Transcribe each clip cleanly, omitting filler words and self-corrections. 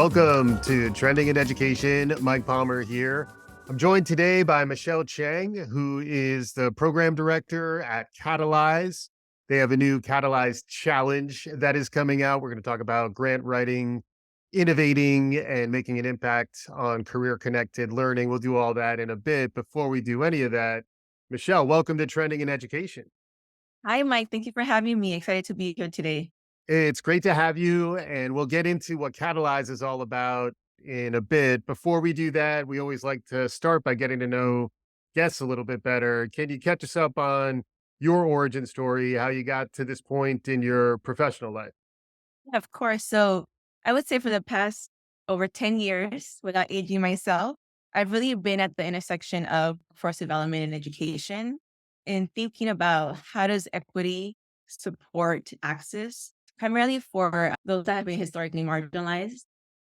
Welcome to Trending in Education. Mike Palmer here. I'm joined today by Michelle Cheang, who is the program director at Catalyze. They have a new Catalyze challenge that is coming out. We're going to talk about grant writing, innovating, and making an impact on career connected learning. We'll do all that in a bit. Before we do any of that, Michelle, welcome to Trending in Education. Hi, Mike. Thank you for having me. Excited to be here today. It's great to have you, and we'll get into what Catalyze is all about in a bit. Before we do that, we always like to start by getting to know guests a little bit better. Can you catch us up on your origin story, how you got to this point in your professional life? Yeah, of course. So I would say for the past over 10 years, without aging myself, I've really been at the intersection of workforce development and education and thinking about how does equity support access, primarily for those that have been historically marginalized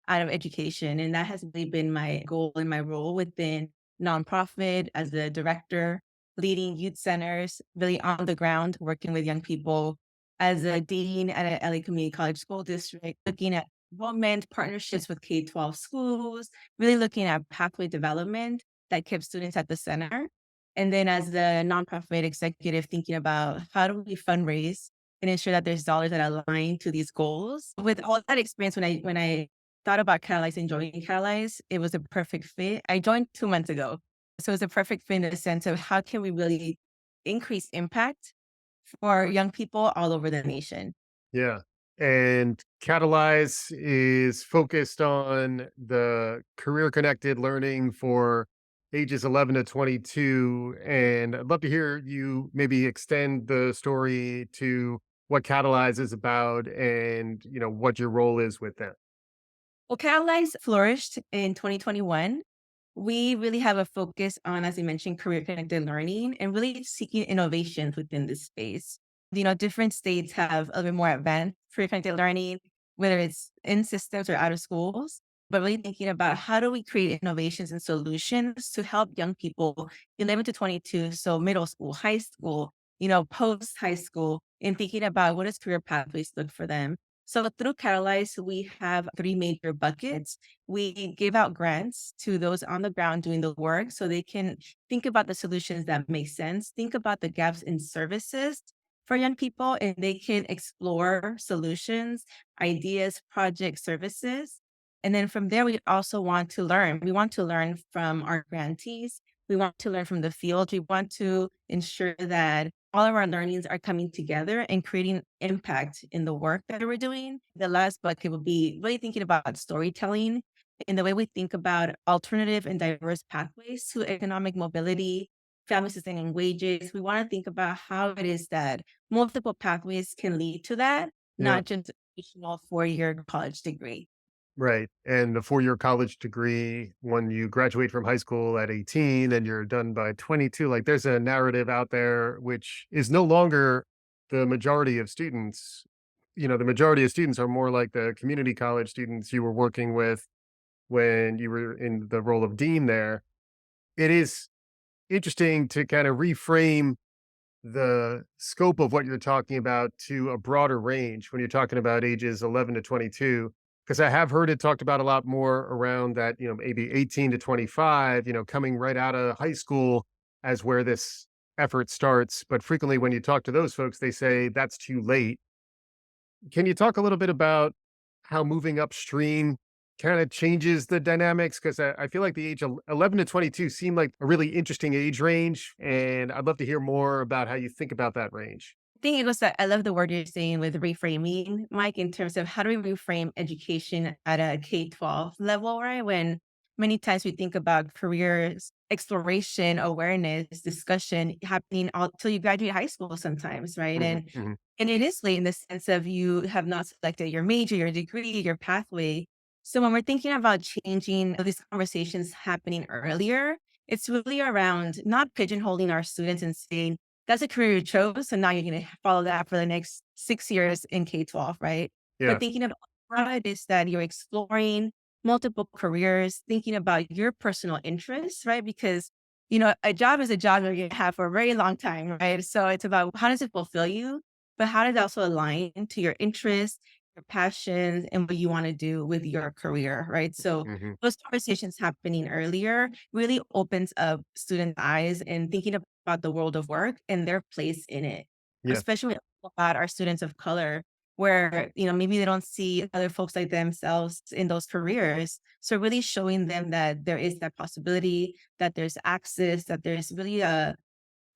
out of education. And that has really been my goal and my role within nonprofit as the director, leading youth centers, really on the ground, working with young people as a dean at an LA Community College School District, looking at enrollment partnerships with K-12 schools, really looking at pathway development that keeps students at the center. And then as the nonprofit executive, thinking about how do we fundraise and ensure that there's dollars that align to these goals. With all that experience, when I thought about Catalyze and joining Catalyze, it was a perfect fit. I joined 2 months ago. So it's a perfect fit in the sense of how can we really increase impact for young people all over the nation. Yeah. And Catalyze is focused on the career connected learning for ages 11 to 22. And I'd love to hear you maybe extend the story to what Catalyze is about and, what your role is with that. Well, Catalyze flourished in 2021. We really have a focus on, as you mentioned, career connected learning and really seeking innovations within this space. Different states have a little bit more advanced career connected learning, whether it's in systems or out of schools, but really thinking about how do we create innovations and solutions to help young people 11 to 22, so middle school, high school, post high school, and thinking about what does career pathways look for them. So through Catalyze, we have three major buckets. We give out grants to those on the ground doing the work so they can think about the solutions that make sense, think about the gaps in services for young people, and they can explore solutions, ideas, projects, services. And then from there, we also want to learn. We want to learn from our grantees. We want to learn from the field. We want to ensure that all of our learnings are coming together and creating impact in the work that we're doing. The last bucket would be really thinking about storytelling in the way we think about alternative and diverse pathways to economic mobility, family sustaining wages. We want to think about how it is that multiple pathways can lead to that, Yeah. not just a traditional 4-year college degree. Right. And the 4-year college degree, when you graduate from high school at 18 and you're done by 22, like there's a narrative out there which is no longer the majority of students. The majority of students are more like the community college students you were working with when you were in the role of dean there. It is interesting to kind of reframe the scope of what you're talking about to a broader range when you're talking about ages 11 to 22, because I have heard it talked about a lot more around that, maybe 18 to 25, coming right out of high school as where this effort starts. But frequently when you talk to those folks, they say that's too late. Can you talk a little bit about how moving upstream kind of changes the dynamics? Because I feel like the age 11 to 22 seem like a really interesting age range. And I'd love to hear more about how you think about that range. I think it goes that I love the word you're saying with reframing, Mike, in terms of how do we reframe education at a K-12 level, right? When many times we think about careers, exploration, awareness, discussion happening all till you graduate high school sometimes, right? Mhm, And mhm. and it is late in the sense of you have not selected your major, your degree, your pathway. So when we're thinking about changing these conversations happening earlier, it's really around not pigeonholing our students and saying, that's a career you chose. So now you're going to follow that for the next 6 years in K-12, right? But Yeah, thinking about how it is that you're exploring multiple careers, thinking about your personal interests, right? Because, a job is a job you're going to have for a very long time, right? So it's about how does it fulfill you, but how does it also align to your interests your passions and what you want to do with your career, right? So Mhm. those conversations happening earlier really opens up students' eyes and thinking about the world of work and their place in it, Yeah. especially about our students of color, where maybe they don't see other folks like themselves in those careers. So really showing them that there is that possibility, that there's access, that there's really a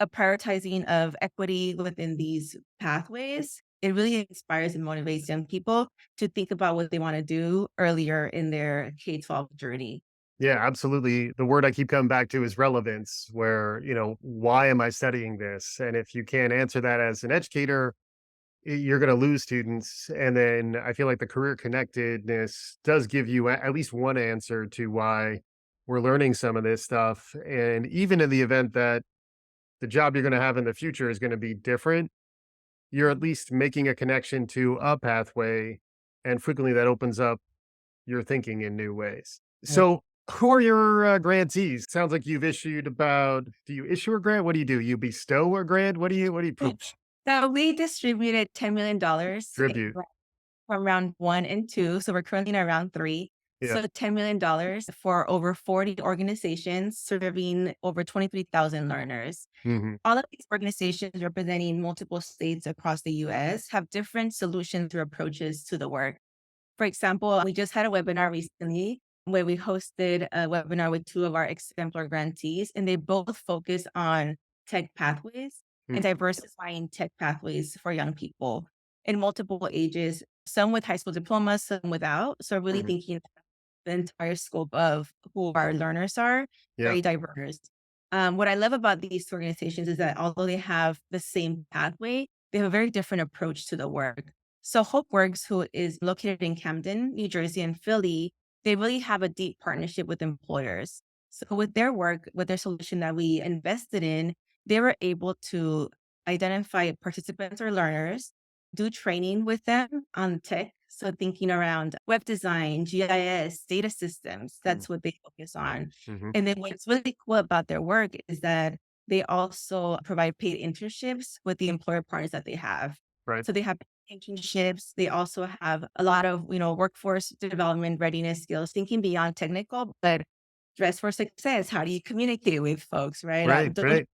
prioritizing of equity within these pathways, it really inspires and motivates young people to think about what they want to do earlier in their K-12 journey. Yeah, absolutely. The word I keep coming back to is relevance, where, why am I studying this? And if you can't answer that as an educator, you're going to lose students. And then I feel like the career connectedness does give you at least one answer to why we're learning some of this stuff. And even in the event that the job you're going to have in the future is going to be different, you're at least making a connection to a pathway. And frequently that opens up your thinking in new ways. Right. So, who are your grantees? Sounds like you've issued about. Do you issue a grant? What do you do? You bestow a grant? What do you? What do you So we distributed $10 million tribute? from round one and two. So we're currently in round three. Yeah. So $10 million for over 40 organizations serving over 23,000 learners. Hmm. All of these organizations representing multiple states across the US have different solutions or approaches to the work. For example, we just had a webinar recently where we hosted a webinar with two of our exemplar grantees, and they both focus on tech pathways and diversifying tech pathways for young people in multiple ages, some with high school diplomas, some without. So, really Hmm. thinking the entire scope of who our learners are, Yeah. very diverse. What I love about these organizations is that although they have the same pathway, they have a very different approach to the work. So HopeWorks, who is located in Camden, New Jersey, and Philly, they really have a deep partnership with employers. So with their work, with their solution that we invested in, they were able to identify participants or learners, do training with them on tech. So thinking around web design, GIS, data systems, that's what they focus on. Hmm. And then what's really cool about their work is that they also provide paid internships with the employer partners that they have. Right. So they have internships. They also have a lot of, workforce development readiness skills, thinking beyond technical, but dress for success. How do you communicate with folks, right? Right. Those Right.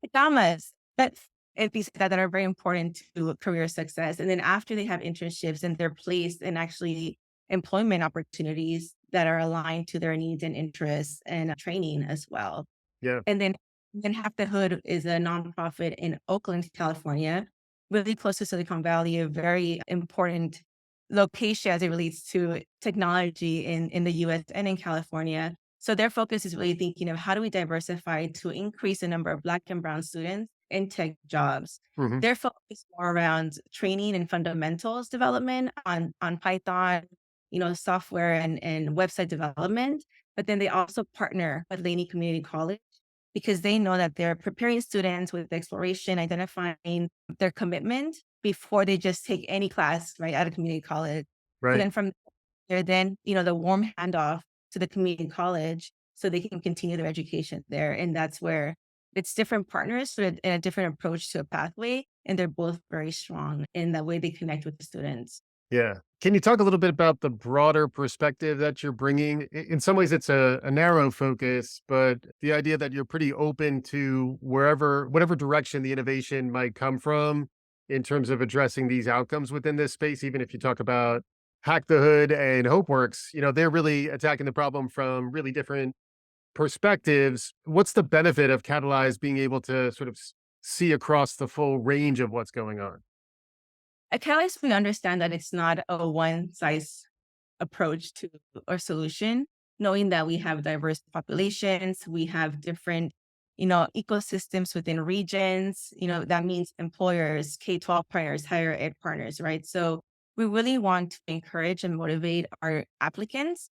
pajamas. That's and things like that are very important to career success. And then after they have internships and they're placed in actually employment opportunities that are aligned to their needs and interests and training as well. Yeah. And then Half the Hood is a nonprofit in Oakland, California, really close to Silicon Valley, a very important location as it relates to technology in the US and in California. So their focus is really thinking of how do we diversify to increase the number of Black and Brown students in tech jobs. Hmm. Their focus is more around training and fundamentals development on Python, software and website development. But then they also partner with Laney Community College because they know that they're preparing students with exploration, identifying their commitment before they just take any class right out of community college. So Right. then from there, then the warm handoff to the community college so they can continue their education there. And that's where it's different partners and a different approach to a pathway. And they're both very strong in the way they connect with the students. Yeah. Can you talk a little bit about the broader perspective that you're bringing? In some ways, it's a narrow focus, but the idea that you're pretty open to whatever direction the innovation might come from in terms of addressing these outcomes within this space, even if you talk about Hack the Hood and HopeWorks, they're really attacking the problem from really different perspectives. What's the benefit of Catalyze being able to sort of see across the full range of what's going on? At Catalyst, we understand that it's not a one size approach to or solution, knowing that we have diverse populations, we have different, ecosystems within regions, that means employers, K-12 partners, higher ed partners, right? So we really want to encourage and motivate our applicants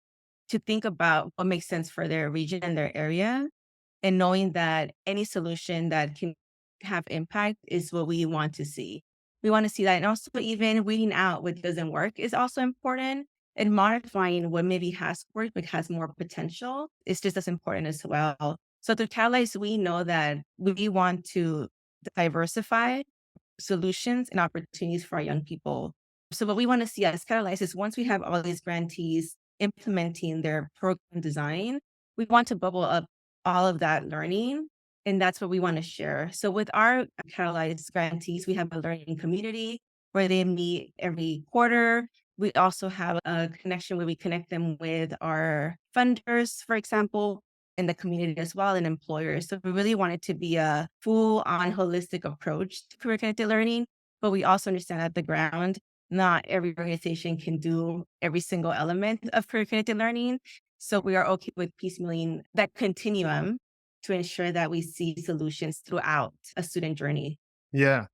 to think about what makes sense for their region and their area and knowing that any solution that can have impact is what we want to see. We want to see that. And also, even weeding out what doesn't work is also important. And modifying what maybe has worked but has more potential is just as important as well. So, through Catalyze, we know that we want to diversify solutions and opportunities for our young people. So what we want to see as Catalyze is once we have all these grantees implementing their program design, we want to bubble up all of that learning. And that's what we want to share. So with our Catalyze grantees, we have a learning community where they meet every quarter. We also have a connection where we connect them with our funders, for example, in the community as well, and employers. So we really want it to be a full on holistic approach to career connected learning. But we also understand at the ground not every organization can do every single element of career connected learning. So we are okay with piecemealing that continuum to ensure that we see solutions throughout a student journey. Yeah.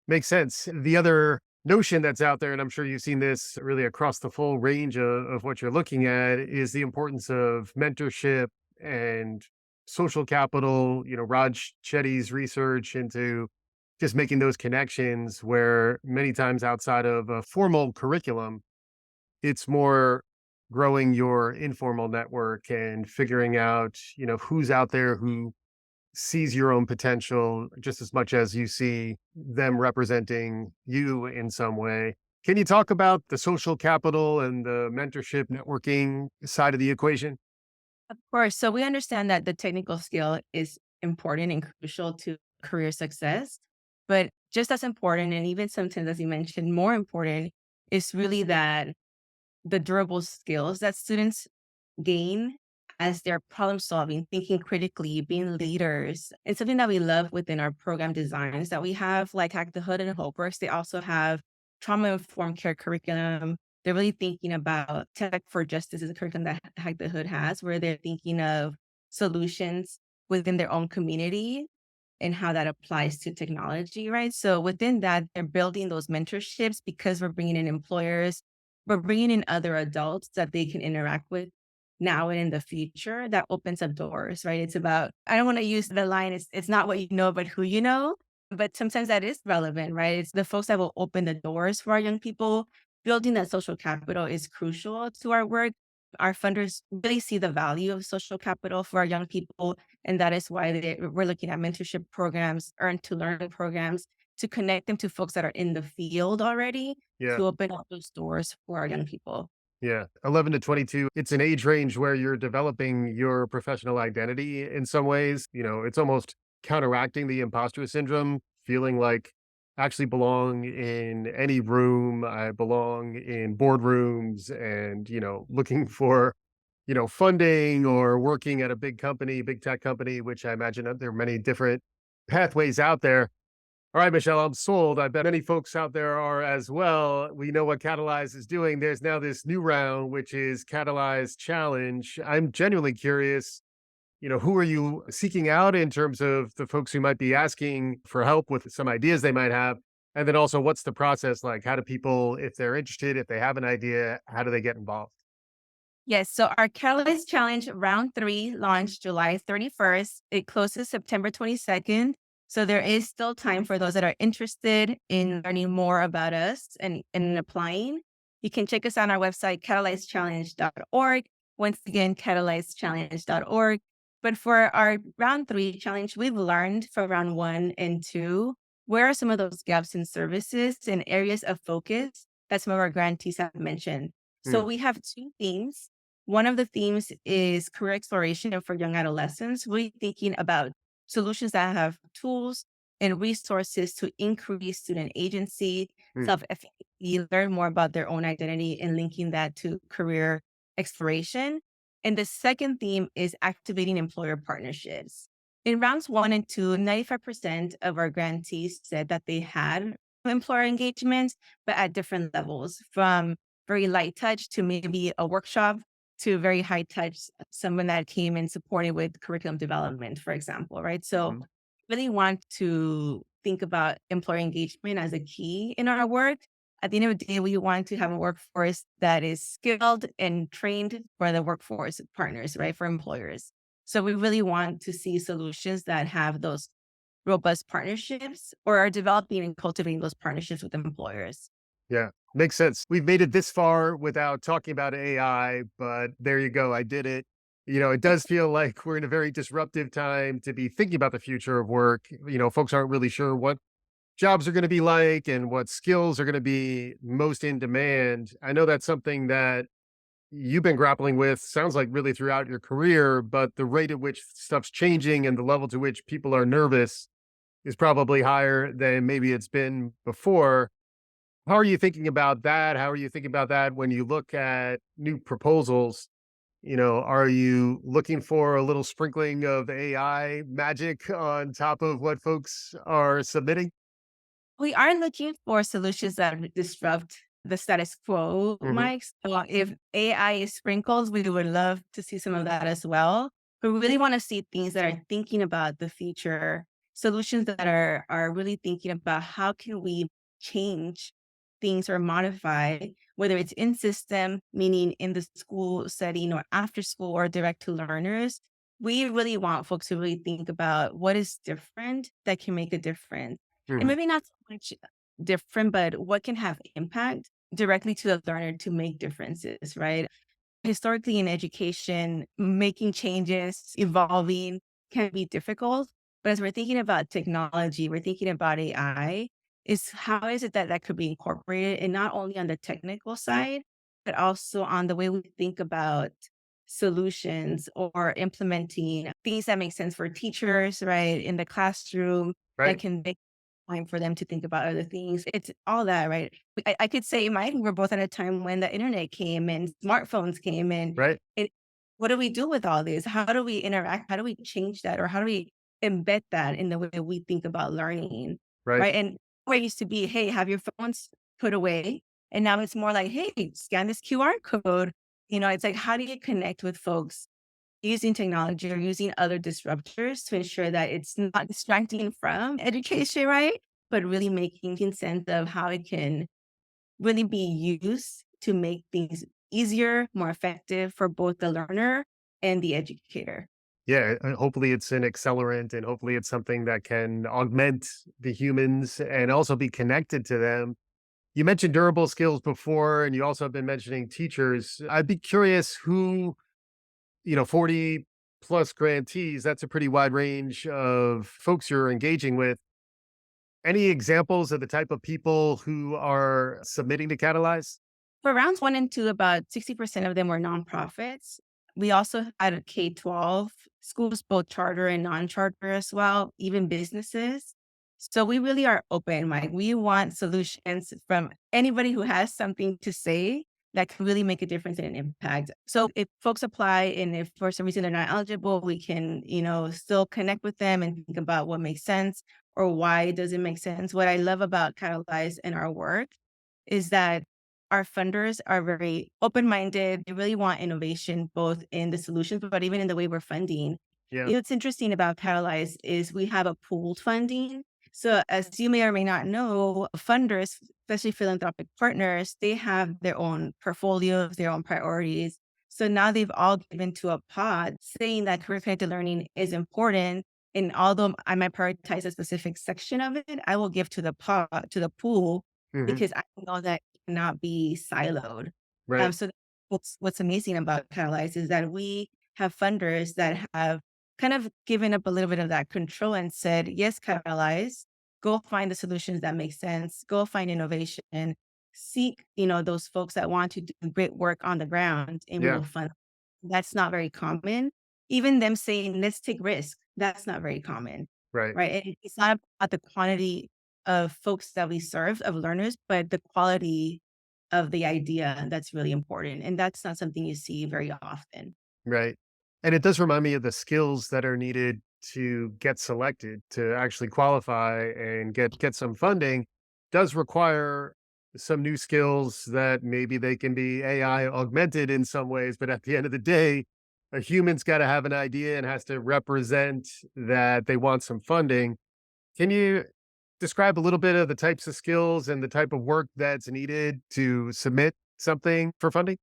Makes sense. The other notion that's out there, and I'm sure you've seen this really across the full range of what you're looking at, is the importance of mentorship and social capital. Raj Chetty's research into just making those connections where many times outside of a formal curriculum, it's more growing your informal network and figuring out, who's out there who sees your own potential just as much as you see them representing you in some way. Can you talk about the social capital and the mentorship networking side of the equation? Of course. So we understand that the technical skill is important and crucial to career success. But just as important, and even sometimes, as you mentioned, more important, is really that the durable skills that students gain as they're problem solving, thinking critically, being leaders. It's something that we love within our program designs that we have, like Hack the Hood and Hopeworks. They also have trauma informed care curriculum. They're really thinking about Tech for Justice is a curriculum that Hack the Hood has, where they're thinking of solutions within their own community and how that applies to technology, right? So within that, they're building those mentorships because we're bringing in employers, we're bringing in other adults that they can interact with now and in the future. That opens up doors, right? It's about, I don't want to use the line, it's not what you know, but who you know. But sometimes that is relevant, right? It's the folks that will open the doors for our young people. Building that social capital is crucial to our work. Our funders really see the value of social capital for our young people. And that is why we're looking at mentorship programs, earn to learn programs to connect them to folks that are in the field already Yeah. to open up those doors for our young people. Yeah. 11 to 22, it's an age range where you're developing your professional identity in some ways. It's almost counteracting the imposter syndrome, feeling like I actually belong in any room. I belong in boardrooms and, looking for, funding or working at a big company, big tech company, which I imagine that there are many different pathways out there. All right, Michelle, I'm sold. I bet many folks out there are as well. We know what Catalyze is doing. There's now this new round, which is Catalyze Challenge. I'm genuinely curious, who are you seeking out in terms of the folks who might be asking for help with some ideas they might have? And then also, what's the process like? How do people, if they're interested, if they have an idea, how do they get involved? Yes, so our Catalyst Challenge round 3 launched July 31st. It closes September 22nd. So there is still time for those that are interested in learning more about us and applying. You can check us on our website, catalyzechallenge.org. Once again, catalyzechallenge.org. But for our round 3 challenge, we've learned from round 1 and 2 where are some of those gaps in services and areas of focus that some of our grantees have mentioned. Hmm. So we have 2 themes. One of the themes is career exploration and for young adolescents, really thinking about solutions that have tools and resources to increase student agency, Hmm. self-efficacy, learn more about their own identity and linking that to career exploration. And the second theme is activating employer partnerships. In rounds 1 and 2, 95% of our grantees said that they had employer engagement, but at different levels, from very light touch to maybe a workshop to very high touch, someone that came and supported with curriculum development, for example, right? So Mhm. really want to think about employer engagement as a key in our work. At the end of the day, we want to have a workforce that is skilled and trained for the workforce partners, right? For employers. So we really want to see solutions that have those robust partnerships or are developing and cultivating those partnerships with employers. Yeah, makes sense. We've made it this far without talking about AI, but there you go. I did it. It does feel like we're in a very disruptive time to be thinking about the future of work. Folks aren't really sure what jobs are going to be like and what skills are going to be most in demand. I know that's something that you've been grappling with, sounds like really throughout your career, but the rate at which stuff's changing and the level to which people are nervous is probably higher than maybe it's been before. How are you thinking about that? How are you thinking about that when you look at new proposals? Are you looking for a little sprinkling of AI magic on top of what folks are submitting? We are looking for solutions that disrupt the status quo, Mhm. Mike. So if AI is sprinkles, we would love to see some of that as well. But we really want to see things that are thinking about the future, solutions that are really thinking about how can we change things or modify, whether it's in system, meaning in the school setting or after school or direct to learners. We really want folks to really think about what is different that can make a difference and Mhm. maybe not so much different, but what can have impact directly to the learner to make differences, right? Historically in education, making changes, evolving can be difficult. But as we're thinking about technology, we're thinking about AI, is how is it that that could be incorporated and not only on the technical side, but also on the way we think about solutions or implementing things that make sense for teachers, right? In the classroom that Right, can make time for them to think about other things. It's all that, right? I could say Mike, we're both at a time when the internet came and smartphones came and right, it what do we do with all this? How do we interact? How do we change that? Or how do we embed that in the way we think about learning? right. Right. And where it used to be, hey, have your phones put away. And now it's more like, hey, scan this QR code. It's like, how do you connect with folks using technology or using other disruptors to ensure that it's not distracting from education, right? But really making sense of how it can really be used to make things easier, more effective for both the learner and the educator. Yeah, hopefully it's an accelerant and hopefully it's something that can augment the humans and also be connected to them. You mentioned durable skills before, and you also have been mentioning teachers. I'd be curious who, 40 plus grantees, that's a pretty wide range of folks you're engaging with. Any examples of the type of people who are submitting to Catalyze? For rounds 1 and 2, about 60% of them were nonprofits. We also had a K-12 schools, both charter and non-charter as well, even businesses. So we really are open, Mike. We want solutions from anybody who has something to say that can really make a difference and an impact. So if folks apply and if for some reason they're not eligible, we can, still connect with them and think about what makes sense or why it doesn't make sense. What I love about Catalyze and our work is that our funders are very open-minded. They really want innovation, both in the solutions, but even in the way we're funding. Yeah. What's interesting about Catalyze is we have a pooled funding. So as you may or may not know, funders, especially philanthropic partners, they have their own portfolios, their own priorities. So now they've all given to a pot saying that career connected learning is important. And although I might prioritize a specific section of it, I will give to the pot, to the pool, Mhm. because I know that cannot be siloed. Right. So what's amazing about Catalyze is that we have funders that have kind of given up a little bit of that control and said, yes, Catalyze, go find the solutions that make sense, go find innovation, seek, those folks that want to do great work on the ground, and we Yeah. will fund. That's not very common. Even them saying, let's take risks, that's not very common. Right. Right. And it's not about the quantity of folks that we serve, of learners, but the quality of the idea that's really important, and that's not something you see very often. Right. And it does remind me of the skills that are needed to get selected to actually qualify and get some funding does require some new skills that maybe they can be AI augmented in some ways, but at the end of the day, a human's got to have an idea and has to represent that they want some funding. Can you describe a little bit of the types of skills and the type of work that's needed to submit something for funding?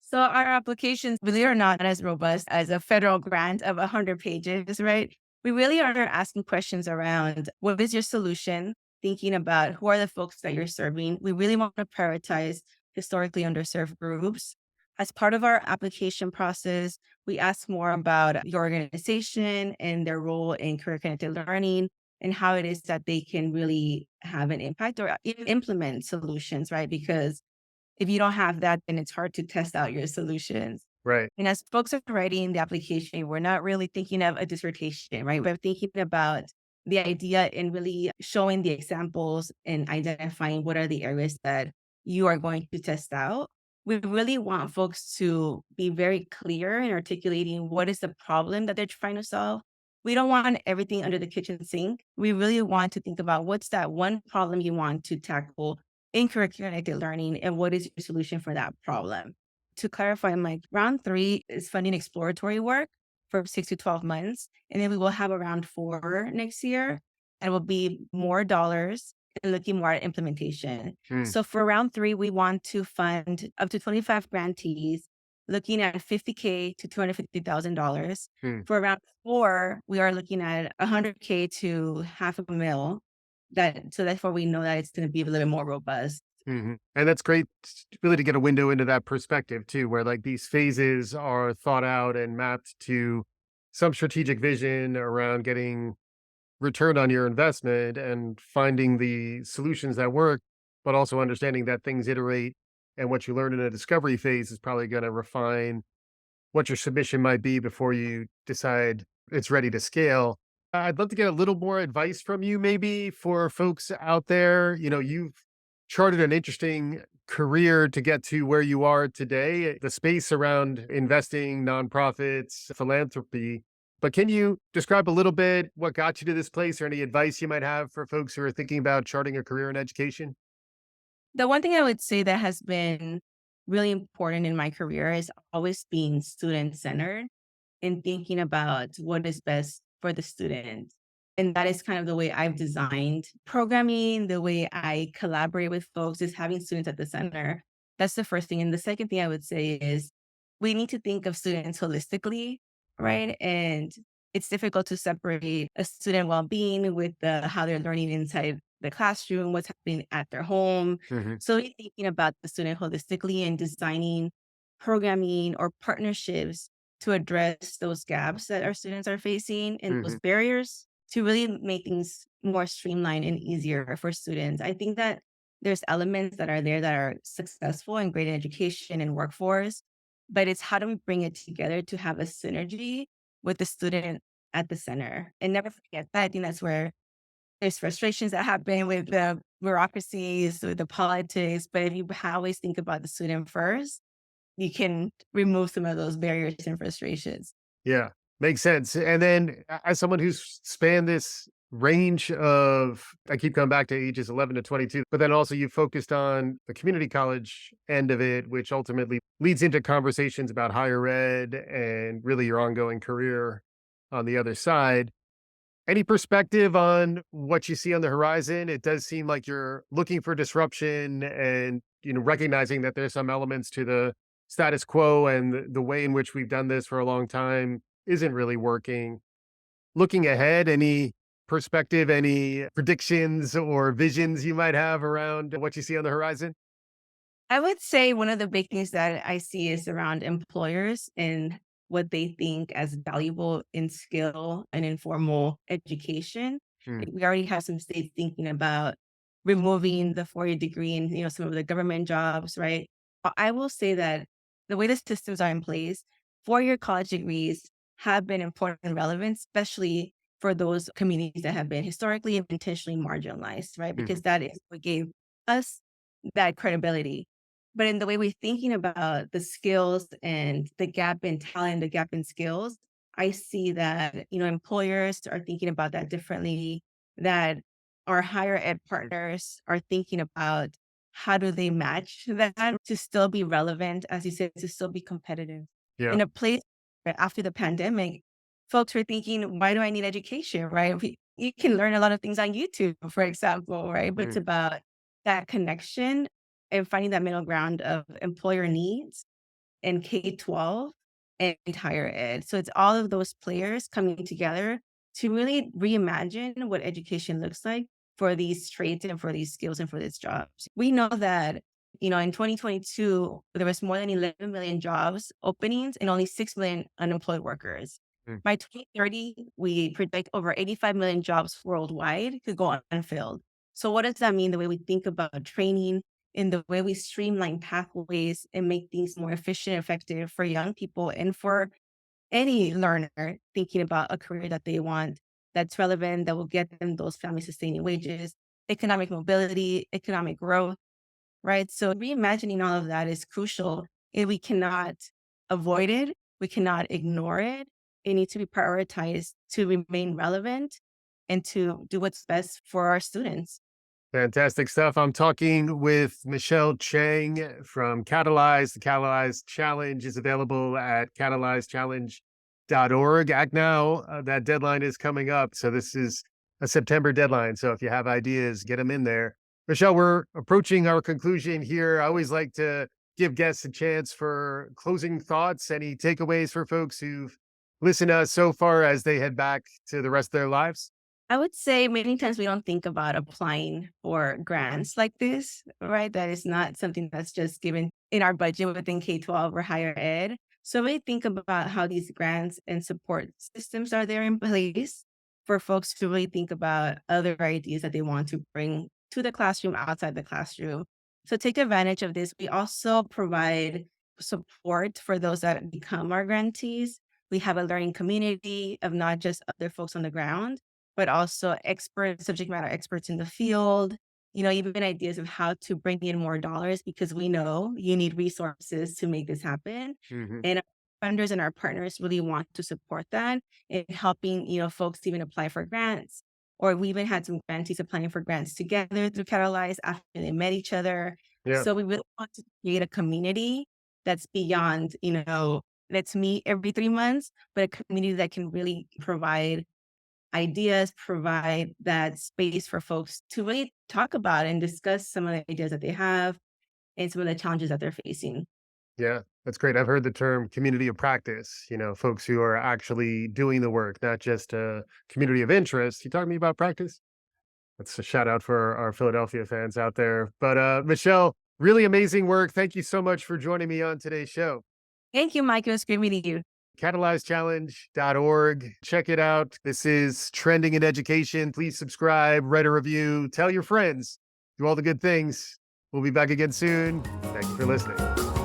So our applications really are not as robust as a federal grant of 100 pages, right? We really are asking questions around what is your solution, thinking about who are the folks that you're serving. We really want to prioritize historically underserved groups. As part of our application process, we ask more about your organization and their role in career connected learning. and how it is that they can really have an impact or even implement solutions, right? Because if you don't have that, then it's hard to test out your solutions. Right. And as folks are writing the application, we're not really thinking of a dissertation, right? We're thinking about the idea and really showing the examples and identifying what are the areas that you are going to test out. We really want folks to be very clear in articulating what is the problem that they're trying to solve. We don't want everything under the kitchen sink. We really want to think about what's that one problem you want to tackle in curricular connected learning and what is your solution for that problem. To clarify, my round 3 is funding exploratory work for 6 to 12 months, and then we will have a round 4 next year, and will be more dollars and looking more at implementation. Mm, So for round 3, we want to fund up to 25 grantees, looking at 50K to $250,000. mm. For round 4, we are looking at 100K to half a mil. So therefore we know that it's gonna be a little bit more robust. And that's great really to get a window into that perspective too, where like these phases are thought out and mapped to some strategic vision around getting return on your investment and finding the solutions that work, but also understanding that things iterate and what you learn in a discovery phase is probably going to refine what your submission might be before you decide it's ready to scale. I'd love to get a little more advice from you, maybe for folks out there. You've charted an interesting career to get to where you are today, the space around investing, nonprofits, philanthropy. But can you describe a little bit what got you to this place or any advice you might have for folks who are thinking about charting a career in education? The one thing I would say that has been really important in my career is always being student-centered and thinking about what is best for the student. And that is kind of the way I've designed programming, the way I collaborate with folks is having students at the center. That's the first thing. And the second thing I would say is we need to think of students holistically, right? And it's difficult to separate a student well-being with how they're learning inside the classroom, what's happening at their home. Hmm. So really thinking about the student holistically and designing programming or partnerships to address those gaps that our students are facing and those Hmm. barriers to really make things more streamlined and easier for students. I think that there's elements that are there that are successful and great in education and workforce, but it's how do we bring it together to have a synergy with the student at the center and never forget that. I think that's where there's frustrations that happen with the bureaucracies, with the politics, but if you always think about the student first, you can remove some of those barriers and frustrations. Yeah, makes sense. And then as someone who's spanned this range of, I keep coming back to ages 11 to 22, but then also you focused on the community college end of it, which ultimately leads into conversations about higher ed and really your ongoing career on the other side. Any perspective on what you see on the horizon? It does seem like you're looking for disruption and, recognizing that there's some elements to the status quo and the way in which we've done this for a long time isn't really working. Looking ahead, any perspective, any predictions or visions you might have around what you see on the horizon? I would say one of the big things that I see is around employers and what they think as valuable in skill and informal education. Mm, Like, we already have some states thinking about removing the 4-year degree and some of the government jobs, right? But I will say that the way the systems are in place, 4-year college degrees have been important and relevant, especially for those communities that have been historically and intentionally marginalized, right? Because mhm, that is what gave us that credibility. But in the way we're thinking about the skills and the gap in talent, the gap in skills, I see that, employers are thinking about that differently, that our higher ed partners are thinking about how do they match that to still be relevant, as you said, to still be competitive. yeah. In a place where after the pandemic, folks were thinking, why do I need education, right? You can learn a lot of things on YouTube, for example, right? But it's Mm, about that connection and finding that middle ground of employer needs and K-12 and higher ed. So it's all of those players coming together to really reimagine what education looks like for these trades and for these skills and for these jobs. We know that, in 2022, there was more than 11 million jobs openings and only 6 million unemployed workers. Mm. By 2030, we predict over 85 million jobs worldwide could go unfilled. So, what does that mean? The way we think about training, in the way we streamline pathways and make things more efficient, effective for young people and for any learner thinking about a career that they want that's relevant, that will get them those family sustaining wages, economic mobility, economic growth, right? So reimagining all of that is crucial and we cannot avoid it. We cannot ignore it. It needs to be prioritized to remain relevant and to do what's best for our students. Fantastic stuff. I'm talking with Michelle Cheang from Catalyze. The Catalyze Challenge is available at catalyzechallenge.org. Act now. That deadline is coming up. So this is a September deadline. So if you have ideas, get them in there. Michelle, we're approaching our conclusion here. I always like to give guests a chance for closing thoughts. Any takeaways for folks who've listened to us so far as they head back to the rest of their lives? I would say many times we don't think about applying for grants like this, right? That is not something that's just given in our budget within K-12 or higher ed. So really think about how these grants and support systems are there in place for folks to really think about other ideas that they want to bring to the classroom, outside the classroom. So take advantage of this. We also provide support for those that become our grantees. We have a learning community of not just other folks on the ground, but also experts, subject matter experts in the field, even ideas of how to bring in more dollars because we know you need resources to make this happen. Hmm. And our funders and our partners really want to support that in helping, folks even apply for grants. Or we even had some grantees applying for grants together through Catalyze after they met each other. Yeah. So we really want to create a community that's beyond, let's meet every 3 months, but a community that can really provide ideas, provide that space for folks to really talk about and discuss some of the ideas that they have and some of the challenges that they're facing. Yeah, that's great. I've heard the term community of practice, folks who are actually doing the work, not just a community of interest. You talking to me about practice? That's a shout out for our Philadelphia fans out there. But Michelle, really amazing work. Thank you so much for joining me on today's show. Thank you, Mike. It was great meeting you. Catalyzechallenge.org. Check it out. This is Trending in Education. Please subscribe, write a review, tell your friends, do all the good things. We'll be back again soon. Thank you for listening.